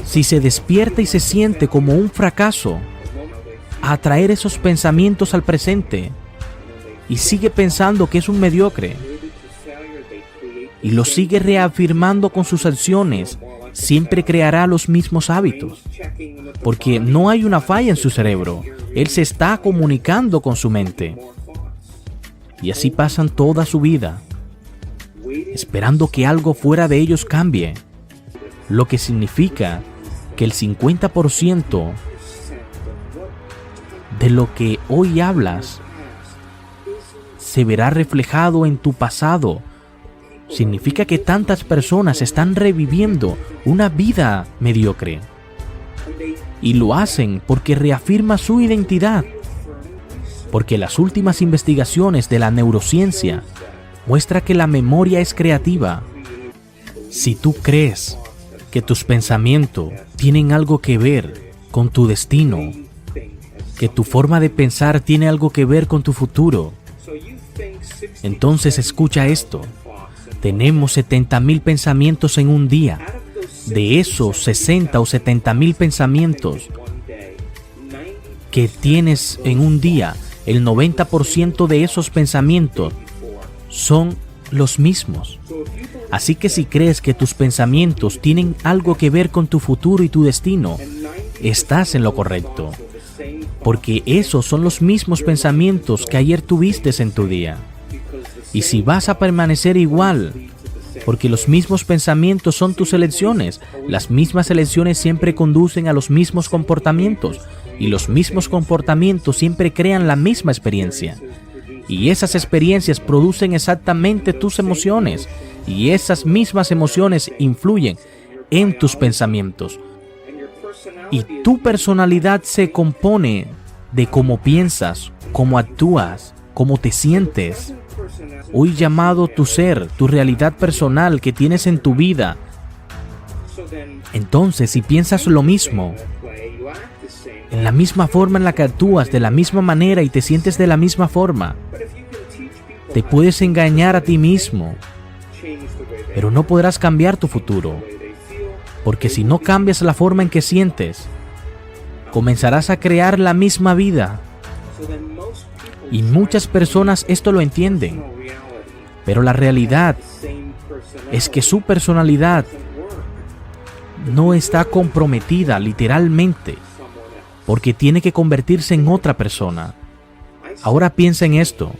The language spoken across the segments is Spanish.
Si se despierta y se siente como un fracaso, a atraer esos pensamientos al presente y sigue pensando que es un mediocre y lo sigue reafirmando con sus acciones, siempre creará los mismos hábitos, porque no hay una falla en su cerebro. Él se está comunicando con su mente. Y así pasan toda su vida, esperando que algo fuera de ellos cambie, lo que significa que el 50% de lo que hoy hablas se verá reflejado en tu pasado. Significa que tantas personas están reviviendo una vida mediocre y lo hacen porque reafirma su identidad, porque las últimas investigaciones de la neurociencia muestran que la memoria es creativa. Si tú crees que tus pensamientos tienen algo que ver con tu destino, que tu forma de pensar tiene algo que ver con tu futuro, entonces escucha esto. Tenemos 70,000 pensamientos en un día. De esos 60 o 70,000 pensamientos que tienes en un día, el 90% de esos pensamientos son los mismos. Así que si crees que tus pensamientos tienen algo que ver con tu futuro y tu destino, estás en lo correcto, porque esos son los mismos pensamientos que ayer tuviste en tu día. Y si vas a permanecer igual, porque los mismos pensamientos son tus elecciones, las mismas elecciones siempre conducen a los mismos comportamientos, y los mismos comportamientos siempre crean la misma experiencia. Y esas experiencias producen exactamente tus emociones, y esas mismas emociones influyen en tus pensamientos. Y tu personalidad se compone de cómo piensas, cómo actúas, cómo te sientes. Hoy llamado tu ser, tu realidad personal que tienes en tu vida. Entonces, si piensas lo mismo, en la misma forma en la que actúas, de la misma manera y te sientes de la misma forma, te puedes engañar a ti mismo, pero no podrás cambiar tu futuro, porque si no cambias la forma en que sientes, comenzarás a crear la misma vida. Y muchas personas esto lo entienden, pero la realidad es que su personalidad no está comprometida literalmente, porque tiene que convertirse en otra persona. Ahora piensa en esto.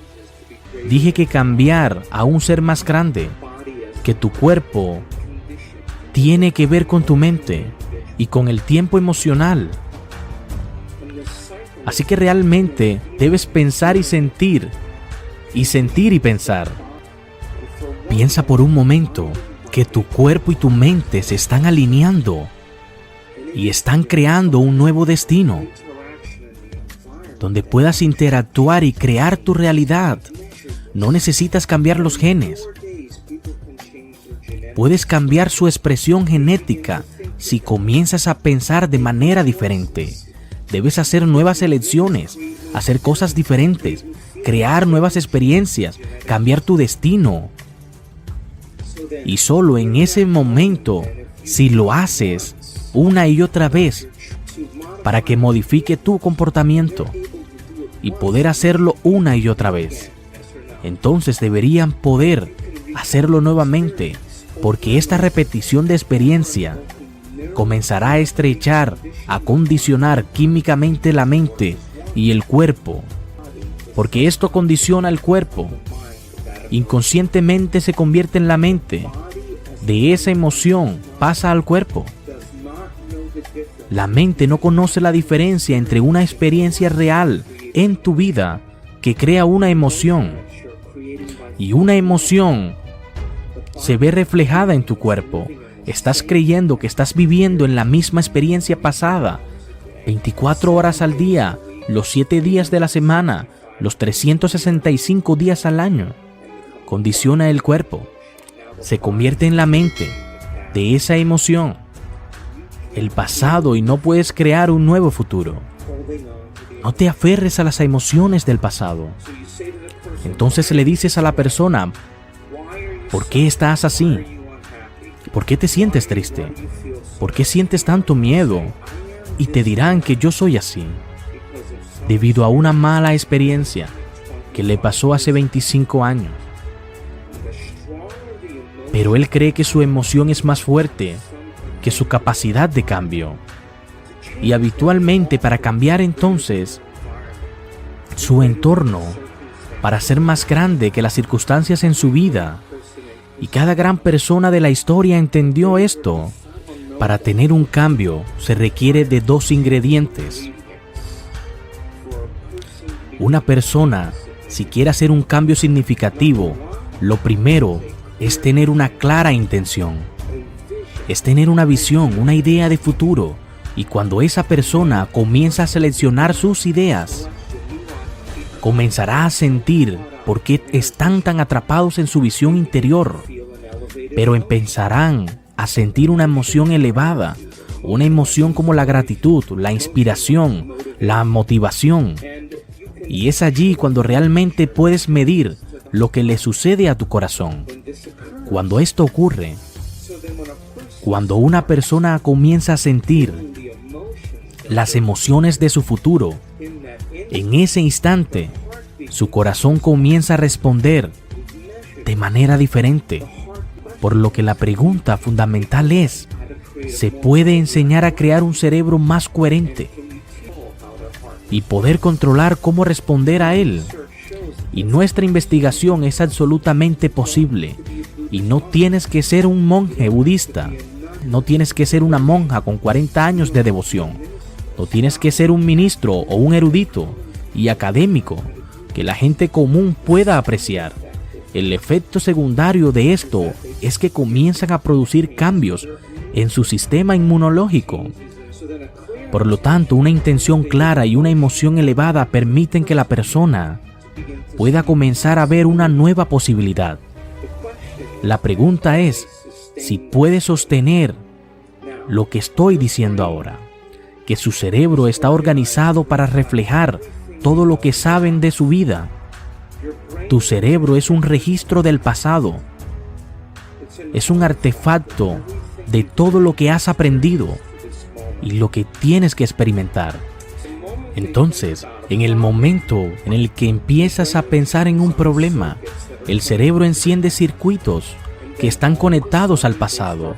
Dije que cambiar a un ser más grande que tu cuerpo tiene que ver con tu mente y con el tiempo emocional. Así que realmente debes pensar y sentir y pensar. Piensa por un momento que tu cuerpo y tu mente se están alineando y están creando un nuevo destino, donde puedas interactuar y crear tu realidad. No necesitas cambiar los genes. Puedes cambiar su expresión genética si comienzas a pensar de manera diferente. Debes hacer nuevas elecciones, hacer cosas diferentes, crear nuevas experiencias, cambiar tu destino. Y solo en ese momento, si lo haces una y otra vez, para que modifique tu comportamiento y poder hacerlo una y otra vez, entonces deberían poder hacerlo nuevamente, porque esta repetición de experiencia comenzará a estrechar, a condicionar químicamente la mente y el cuerpo, porque esto condiciona el cuerpo. Inconscientemente se convierte en la mente. De esa emoción pasa al cuerpo. La mente no conoce la diferencia entre una experiencia real en tu vida que crea una emoción, y una emoción se ve reflejada en tu cuerpo. Estás creyendo que estás viviendo en la misma experiencia pasada, 24 horas al día, los 7 días de la semana, los 365 días al año. Condiciona el cuerpo, se convierte en la mente de esa emoción, el pasado, y no puedes crear un nuevo futuro. No te aferres a las emociones del pasado. Entonces le dices a la persona, ¿por qué estás así? ¿Por qué te sientes triste? ¿Por qué sientes tanto miedo? Y te dirán que yo soy así, debido a una mala experiencia que le pasó hace 25 años. Pero él cree que su emoción es más fuerte que su capacidad de cambio. Y habitualmente, para cambiar entonces su entorno, para ser más grande que las circunstancias en su vida, y cada gran persona de la historia entendió esto, para tener un cambio se requiere de dos ingredientes. Una persona, si quiere hacer un cambio significativo, lo primero es tener una clara intención. Es tener una visión, una idea de futuro. Y cuando esa persona comienza a seleccionar sus ideas, comenzará a sentir por qué están tan atrapados en su visión interior, pero empezarán a sentir una emoción elevada, una emoción como la gratitud, la inspiración, la motivación. Y es allí cuando realmente puedes medir lo que le sucede a tu corazón. Cuando esto ocurre, cuando una persona comienza a sentir las emociones de su futuro, en ese instante, su corazón comienza a responder de manera diferente. Por lo que la pregunta fundamental es, ¿se puede enseñar a crear un cerebro más coherente y poder controlar cómo responder a él? Y nuestra investigación es absolutamente posible. Y no tienes que ser un monje budista, no tienes que ser una monja con 40 años de devoción, no tienes que ser un ministro o un erudito y académico que la gente común pueda apreciar. El efecto secundario de esto es que comienzan a producir cambios en su sistema inmunológico. Por lo tanto, una intención clara y una emoción elevada permiten que la persona pueda comenzar a ver una nueva posibilidad. La pregunta es si puede sostener lo que estoy diciendo ahora, que su cerebro está organizado para reflejar todo lo que saben de su vida. Tu cerebro es un registro del pasado, es un artefacto de todo lo que has aprendido y lo que tienes que experimentar. Entonces, en el momento en el que empiezas a pensar en un problema, el cerebro enciende circuitos que están conectados al pasado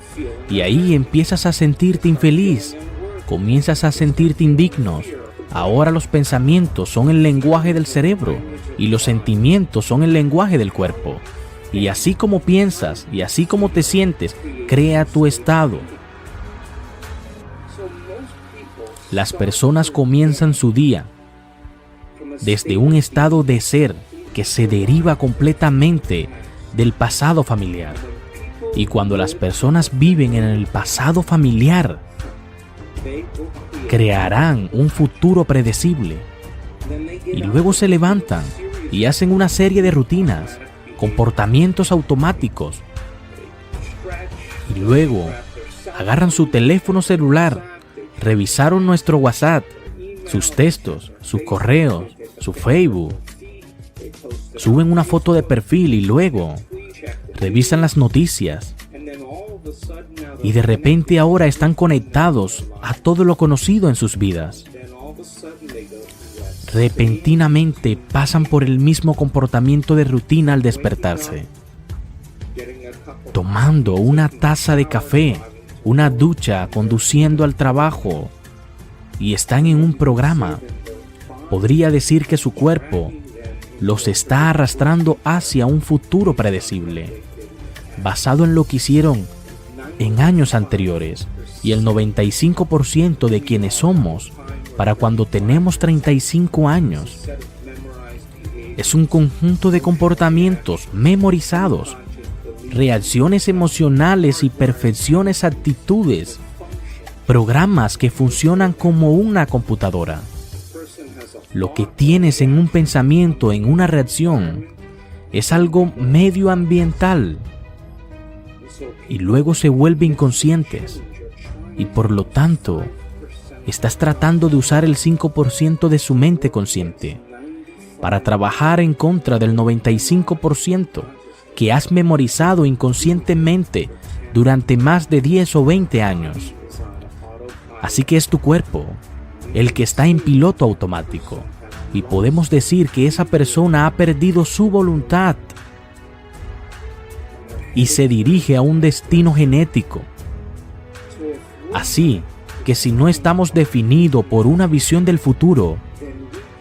y ahí empiezas a sentirte infeliz, comienzas a sentirte indigno. Ahora los pensamientos son el lenguaje del cerebro y los sentimientos son el lenguaje del cuerpo. Y así como piensas y así como te sientes, crea tu estado. Las personas comienzan su día desde un estado de ser que se deriva completamente del pasado familiar. Y cuando las personas viven en el pasado familiar, crearán un futuro predecible. Y luego se levantan y hacen una serie de rutinas, comportamientos automáticos. Y luego agarran su teléfono celular, revisaron nuestro WhatsApp, sus textos, sus correos, su Facebook, suben una foto de perfil y luego revisan las noticias. Y de repente ahora están conectados a todo lo conocido en sus vidas. Repentinamente pasan por el mismo comportamiento de rutina al despertarse, tomando una taza de café, una ducha, conduciendo al trabajo, y están en un programa. Podría decir que su cuerpo los está arrastrando hacia un futuro predecible, basado en lo que hicieron en años anteriores, y el 95% de quienes somos para cuando tenemos 35 años es un conjunto de comportamientos memorizados, reacciones emocionales y perfecciones, actitudes, programas que funcionan como una computadora. Lo que tienes en un pensamiento, en una reacción, es algo medioambiental y luego se vuelve inconscientes, y por lo tanto estás tratando de usar el 5% de su mente consciente para trabajar en contra del 95% que has memorizado inconscientemente durante más de 10 o 20 años. Así que es tu cuerpo el que está en piloto automático. Y podemos decir que esa persona ha perdido su voluntad y se dirige a un destino genético. Así que si no estamos definidos por una visión del futuro,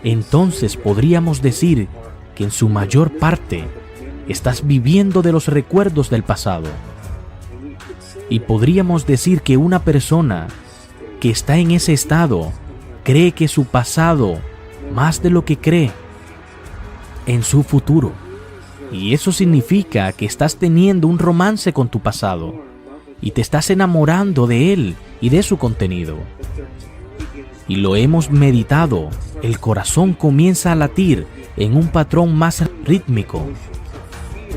entonces podríamos decir que en su mayor parte estás viviendo de los recuerdos del pasado. Y podríamos decir que una persona que está en ese estado cree que su pasado más de lo que cree en su futuro. Y eso significa que estás teniendo un romance con tu pasado y te estás enamorando de él y de su contenido. Y lo hemos meditado, el corazón comienza a latir en un patrón más rítmico.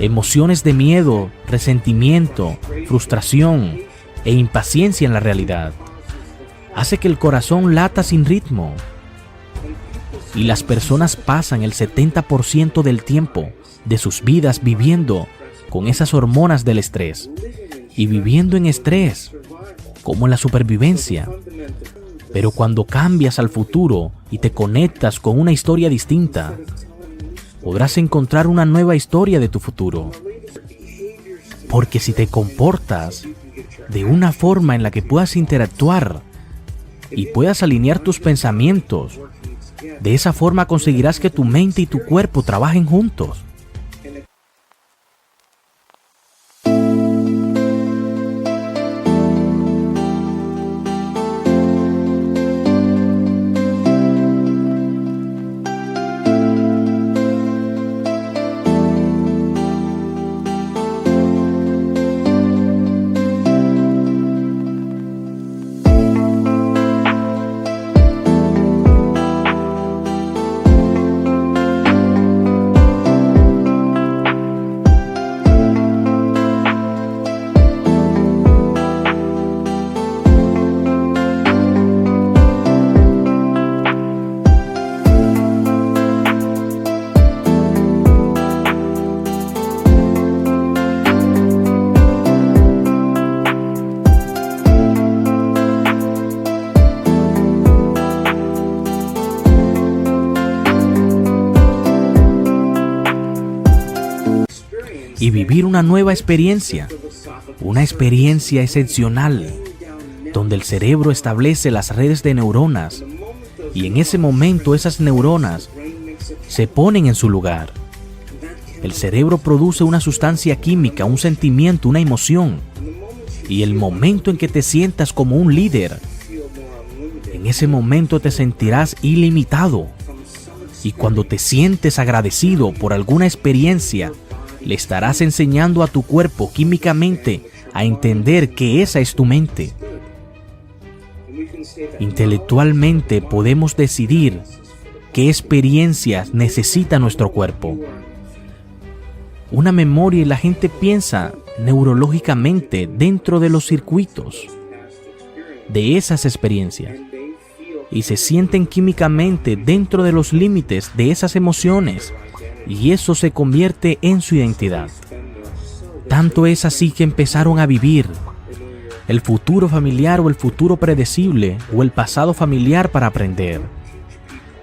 Emociones de miedo, resentimiento, frustración e impaciencia en la realidad hace que el corazón lata sin ritmo. Y las personas pasan el 70% del tiempo de sus vidas viviendo con esas hormonas del estrés y viviendo en estrés, como en la supervivencia. Pero cuando cambias al futuro y te conectas con una historia distinta, podrás encontrar una nueva historia de tu futuro. Porque si te comportas de una forma en la que puedas interactuar y puedas alinear tus pensamientos, de esa forma conseguirás que tu mente y tu cuerpo trabajen juntos. Y vivir una nueva experiencia, una experiencia excepcional, donde el cerebro establece las redes de neuronas y en ese momento esas neuronas se ponen en su lugar. El cerebro produce una sustancia química, un sentimiento, una emoción, y el momento en que te sientas como un líder, en ese momento te sentirás ilimitado. Y cuando te sientes agradecido por alguna experiencia, le estarás enseñando a tu cuerpo químicamente a entender que esa es tu mente. Intelectualmente podemos decidir qué experiencias necesita nuestro cuerpo. Una memoria, y la gente piensa neurológicamente dentro de los circuitos de esas experiencias y se sienten químicamente dentro de los límites de esas emociones. Y eso se convierte en su identidad. Tanto es así que empezaron a vivir el futuro familiar o el futuro predecible o el pasado familiar para aprender.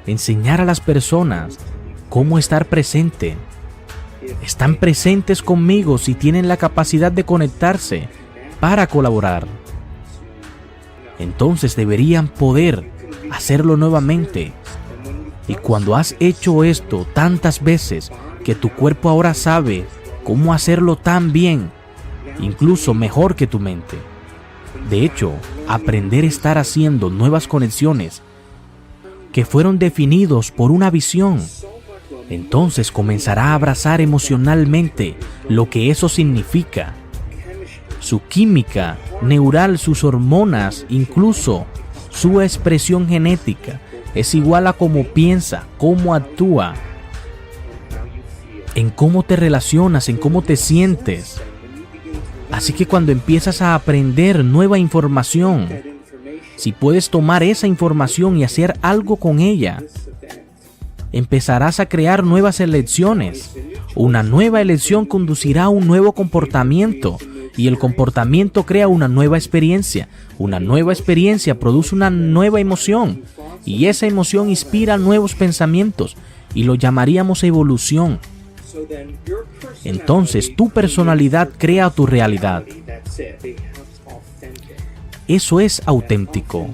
Enseñar a las personas cómo estar presente. Están presentes conmigo si tienen la capacidad de conectarse para colaborar. Entonces deberían poder hacerlo nuevamente. Y cuando has hecho esto tantas veces que tu cuerpo ahora sabe cómo hacerlo tan bien, incluso mejor que tu mente. De hecho, aprender a estar haciendo nuevas conexiones que fueron definidos por una visión, entonces comenzará a abrazar emocionalmente lo que eso significa. Su química neural, sus hormonas, incluso su expresión genética, es igual a cómo piensa, cómo actúa, en cómo te relacionas, en cómo te sientes. Así que cuando empiezas a aprender nueva información, si puedes tomar esa información y hacer algo con ella, empezarás a crear nuevas elecciones. Una nueva elección conducirá a un nuevo comportamiento y el comportamiento crea una nueva experiencia. Una nueva experiencia produce una nueva emoción y esa emoción inspira nuevos pensamientos y lo llamaríamos evolución. Entonces tu personalidad crea tu realidad. Eso es auténtico.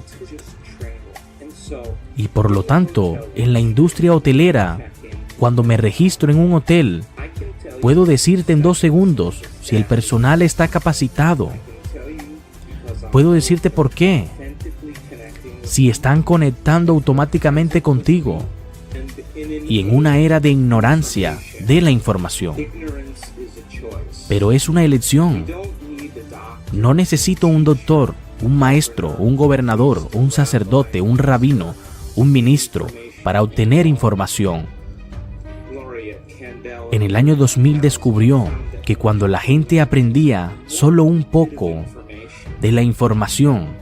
Y por lo tanto, en la industria hotelera, cuando me registro en un hotel, puedo decirte en 2 segundos si el personal está capacitado. Puedo decirte por qué. Si están conectando automáticamente contigo. Y en una era de ignorancia de la información. Pero es una elección. No necesito un doctor, un maestro, un gobernador, un sacerdote, un rabino, un ministro para obtener información. En el año 2000 descubrió que cuando la gente aprendía solo un poco de la información,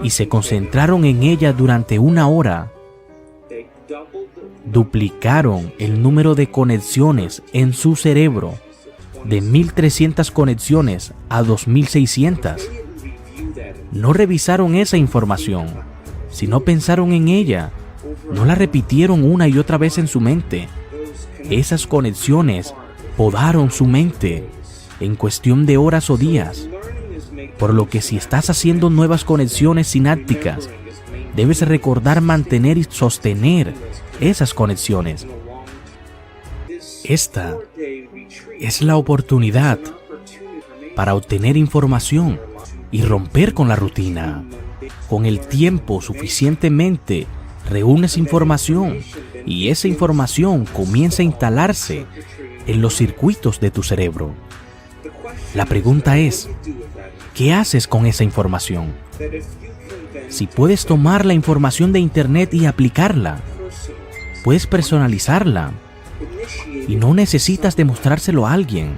y se concentraron en ella durante 1 hora, duplicaron el número de conexiones en su cerebro de 1.300 conexiones a 2.600. No revisaron esa información, sino pensaron en ella. No la repitieron una y otra vez en su mente. Esas conexiones podaron su mente en cuestión de horas o días. Por lo que si estás haciendo nuevas conexiones sinápticas, debes recordar mantener y sostener esas conexiones. Esta es la oportunidad para obtener información y romper con la rutina. Con el tiempo suficientemente, reúnes información y esa información comienza a instalarse en los circuitos de tu cerebro. La pregunta es, ¿qué haces con esa información? Si puedes tomar la información de Internet y aplicarla, puedes personalizarla y no necesitas demostrárselo a alguien.